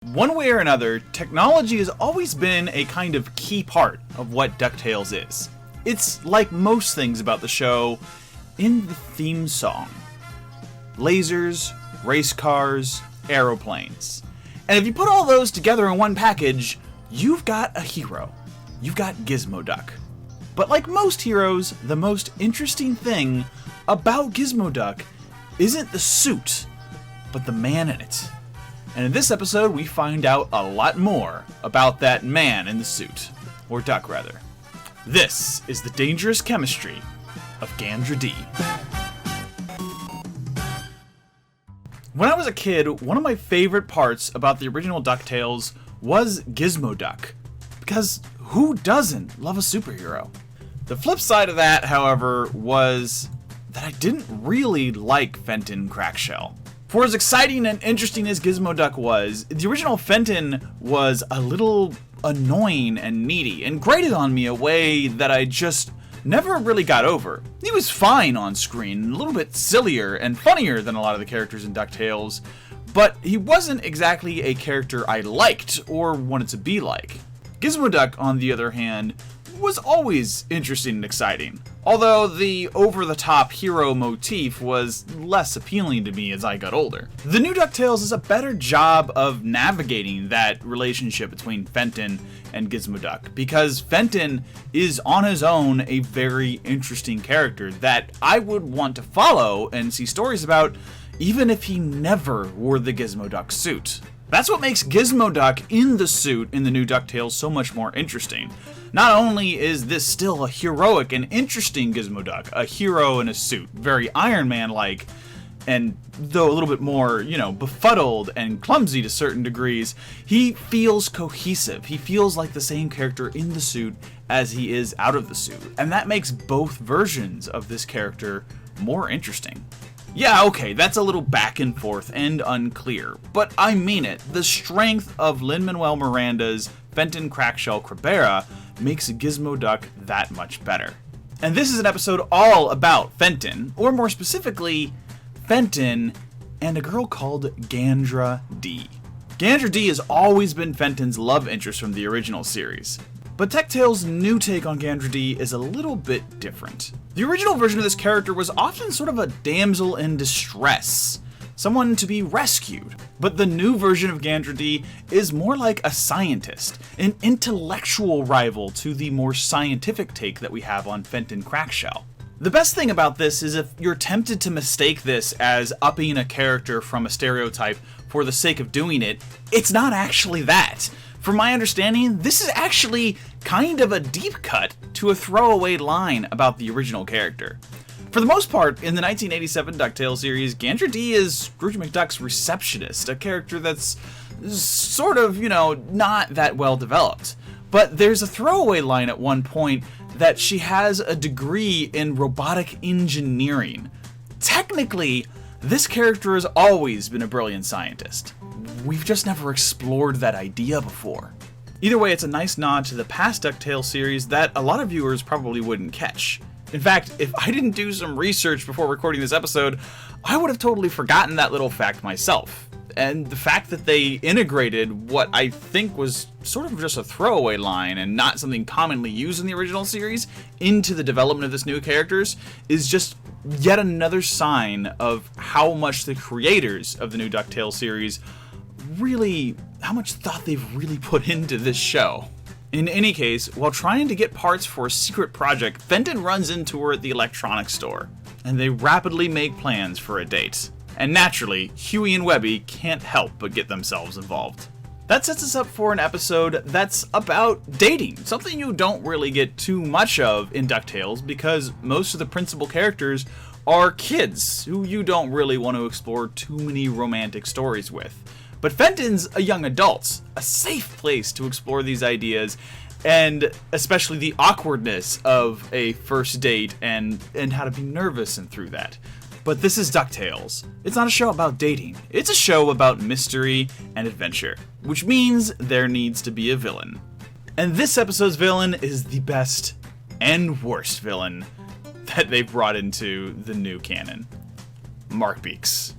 One way or another, technology has always been a kind of key part of what DuckTales is. It's like most things about the show in the theme song. Lasers, race cars, aeroplanes. And if you put all those together in one package, you've got a hero. You've got Gizmoduck. But like most heroes, the most interesting thing about Gizmoduck isn't the suit, but the man in it. And in this episode, we find out a lot more about that man in the suit. Or duck, rather. This is the dangerous chemistry of Gandra Dee. When I was a kid, one of my favorite parts about the original DuckTales was Gizmoduck. Because who doesn't love a superhero? The flip side of that, however, was that I didn't really like Fenton Crackshell. For as exciting and interesting as Gizmoduck was, the original Fenton was a little annoying and needy, and grated on me a way that I just never really got over. He was fine on screen, a little bit sillier and funnier than a lot of the characters in DuckTales, but he wasn't exactly a character I liked or wanted to be like. Gizmoduck, on the other hand, was always interesting and exciting, although the over-the-top hero motif was less appealing to me as I got older. The new DuckTales does a better job of navigating that relationship between Fenton and Gizmoduck, because Fenton is on his own a very interesting character that I would want to follow and see stories about, even if he never wore the Gizmoduck suit. That's what makes Gizmoduck in the suit in the new DuckTales so much more interesting. Not only is this still a heroic and interesting Gizmoduck, a hero in a suit, very Iron Man-like, and though a little bit more, befuddled and clumsy to certain degrees, he feels cohesive. He feels like the same character in the suit as he is out of the suit. And that makes both versions of this character more interesting. Yeah, okay, that's a little back and forth and unclear, but I mean it. The strength of Lin-Manuel Miranda's Fenton Crackshell Crabera makes Gizmoduck that much better. And this is an episode all about Fenton, or more specifically, Fenton and a girl called Gandra Dee. Gandra Dee has always been Fenton's love interest from the original series, but DuckTales' new take on Gandra Dee is a little bit different. The original version of this character was often sort of a damsel in distress, someone to be rescued. But the new version of Gandra Dee is more like a scientist, an intellectual rival to the more scientific take that we have on Fenton Crackshell. The best thing about this is if you're tempted to mistake this as upping a character from a stereotype for the sake of doing it, it's not actually that. From my understanding, this is actually kind of a deep cut to a throwaway line about the original character. For the most part, in the 1987 DuckTales series, Gandra Dee is Scrooge McDuck's receptionist, a character that's sort of, not that well developed. But there's a throwaway line at one point that she has a degree in robotic engineering. Technically, this character has always been a brilliant scientist. We've just never explored that idea before. Either way, it's a nice nod to the past DuckTales series that a lot of viewers probably wouldn't catch. In fact, if I didn't do some research before recording this episode, I would have totally forgotten that little fact myself. And the fact that they integrated what I think was sort of just a throwaway line and not something commonly used in the original series into the development of this new characters is just yet another sign of how much the creators of the new DuckTales series how much thought they've really put into this show. In any case, while trying to get parts for a secret project, Fenton runs into her at the electronics store, and they rapidly make plans for a date. And naturally, Huey and Webby can't help but get themselves involved. That sets us up for an episode that's about dating, something you don't really get too much of in DuckTales because most of the principal characters are kids who you don't really want to explore too many romantic stories with. But Fenton's a young adult, a safe place to explore these ideas, and especially the awkwardness of a first date and how to be nervous and through that. But this is DuckTales. It's not a show about dating. It's a show about mystery and adventure, which means there needs to be a villain. And this episode's villain is the best and worst villain that they've brought into the new canon. Mark Beaks.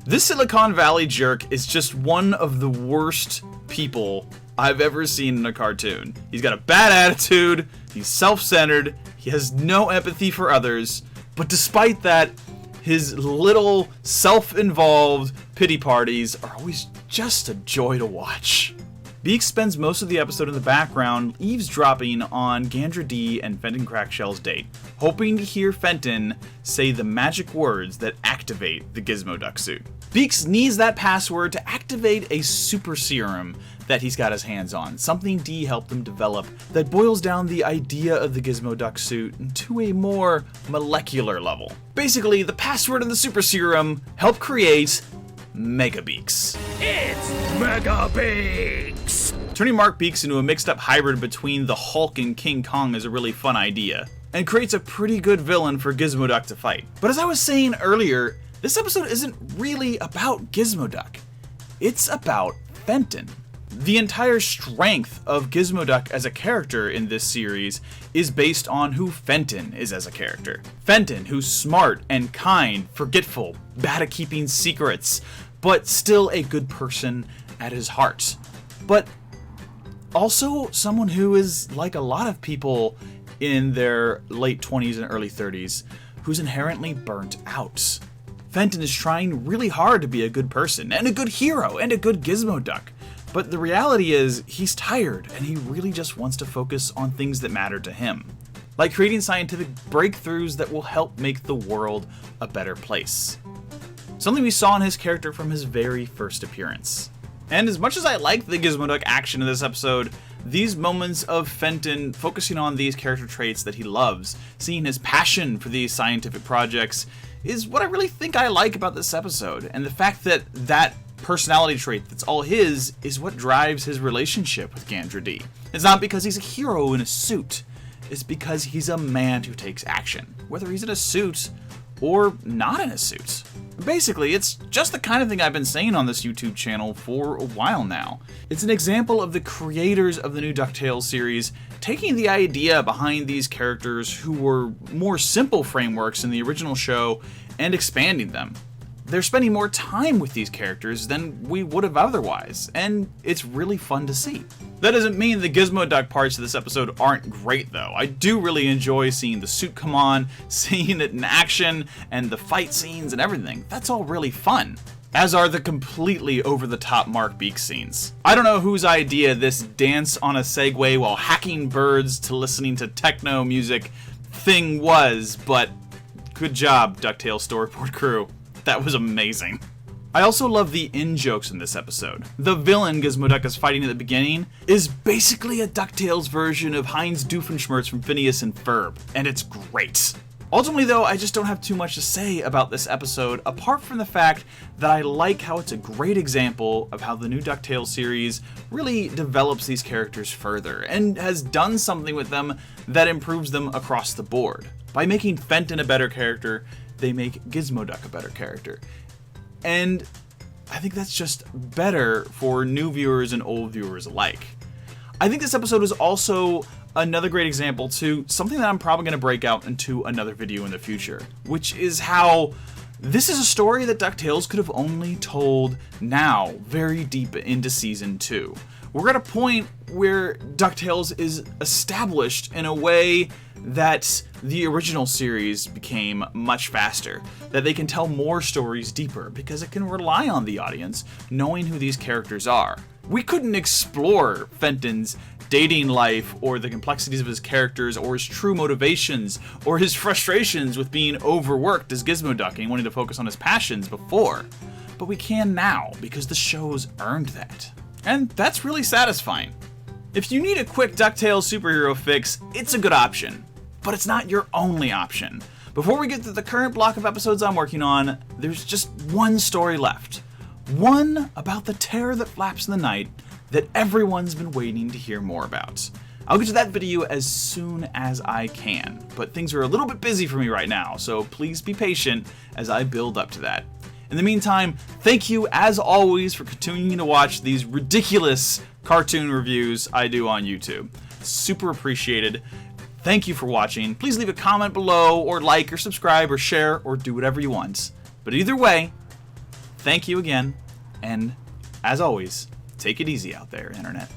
This Silicon Valley jerk is just one of the worst people I've ever seen in a cartoon. He's got a bad attitude, he's self-centered, he has no empathy for others, but despite that, his little self-involved pity parties are always just a joy to watch. Beaks spends most of the episode in the background eavesdropping on Gandra Dee and Fenton Crackshell's date, hoping to hear Fenton say the magic words that activate the Gizmoduck suit. Beaks needs that password to activate a super serum that he's got his hands on, something Dee helped him develop that boils down the idea of the Gizmoduck suit to a more molecular level. Basically, the password and the super serum help create Mega Beaks. It's Mega Beaks! Turning Mark Beaks into a mixed-up hybrid between the Hulk and King Kong is a really fun idea, and creates a pretty good villain for Gizmoduck to fight. But as I was saying earlier, this episode isn't really about Gizmoduck. It's about Fenton. The entire strength of Gizmoduck as a character in this series is based on who Fenton is as a character. Fenton, who's smart and kind, forgetful, bad at keeping secrets, but still a good person at his heart. But also someone who is, like a lot of people in their late 20s and early 30s, who's inherently burnt out. Fenton is trying really hard to be a good person, and a good hero, and a good Gizmoduck. But the reality is, he's tired, and he really just wants to focus on things that matter to him. Like creating scientific breakthroughs that will help make the world a better place. Something we saw in his character from his very first appearance. And as much as I liked the Gizmoduck action in this episode, these moments of Fenton focusing on these character traits that he loves, seeing his passion for these scientific projects, is what I really think I like about this episode. And the fact that that personality trait that's all his is what drives his relationship with Gandra Dee. It's not because he's a hero in a suit, it's because he's a man who takes action, whether he's in a suit or not in a suit. Basically, it's just the kind of thing I've been saying on this YouTube channel for a while now. It's an example of the creators of the new DuckTales series taking the idea behind these characters who were more simple frameworks in the original show and expanding them. They're spending more time with these characters than we would have otherwise, and it's really fun to see. That doesn't mean the Gizmoduck parts of this episode aren't great though. I do really enjoy seeing the suit come on, seeing it in action, and the fight scenes and everything. That's all really fun. As are the completely over-the-top Mark Beaks scenes. I don't know whose idea this dance on a Segway while hacking birds to listening to techno music thing was, but good job, DuckTales storyboard crew. That was amazing. I also love the in-jokes in this episode. The villain Gizmoduck is fighting at the beginning is basically a DuckTales version of Heinz Doofenshmirtz from Phineas and Ferb, and it's great. Ultimately though, I just don't have too much to say about this episode, apart from the fact that I like how it's a great example of how the new DuckTales series really develops these characters further, and has done something with them that improves them across the board. By making Fenton a better character, they make Gizmoduck a better character. And I think that's just better for new viewers and old viewers alike. I think this episode is also another great example to something that I'm probably going to break out into another video in the future, which is how this is a story that DuckTales could have only told now, very deep into season 2. We're at a point where DuckTales is established in a way that the original series became much faster, that they can tell more stories deeper because it can rely on the audience knowing who these characters are. We couldn't explore Fenton's dating life or the complexities of his characters or his true motivations or his frustrations with being overworked as Gizmoduck and wanting to focus on his passions before. But we can now because the show's earned that. And that's really satisfying. If you need a quick DuckTales superhero fix, it's a good option. But it's not your only option. Before we get to the current block of episodes I'm working on, there's just one story left. One about the terror that flaps in the night that everyone's been waiting to hear more about. I'll get to that video as soon as I can, but things are a little bit busy for me right now, so please be patient as I build up to that. In the meantime, thank you as always for continuing to watch these ridiculous cartoon reviews I do on YouTube. Super appreciated. Thank you for watching. Please leave a comment below, or like, or subscribe, or share, or do whatever you want. But either way, thank you again, and as always, take it easy out there, Internet.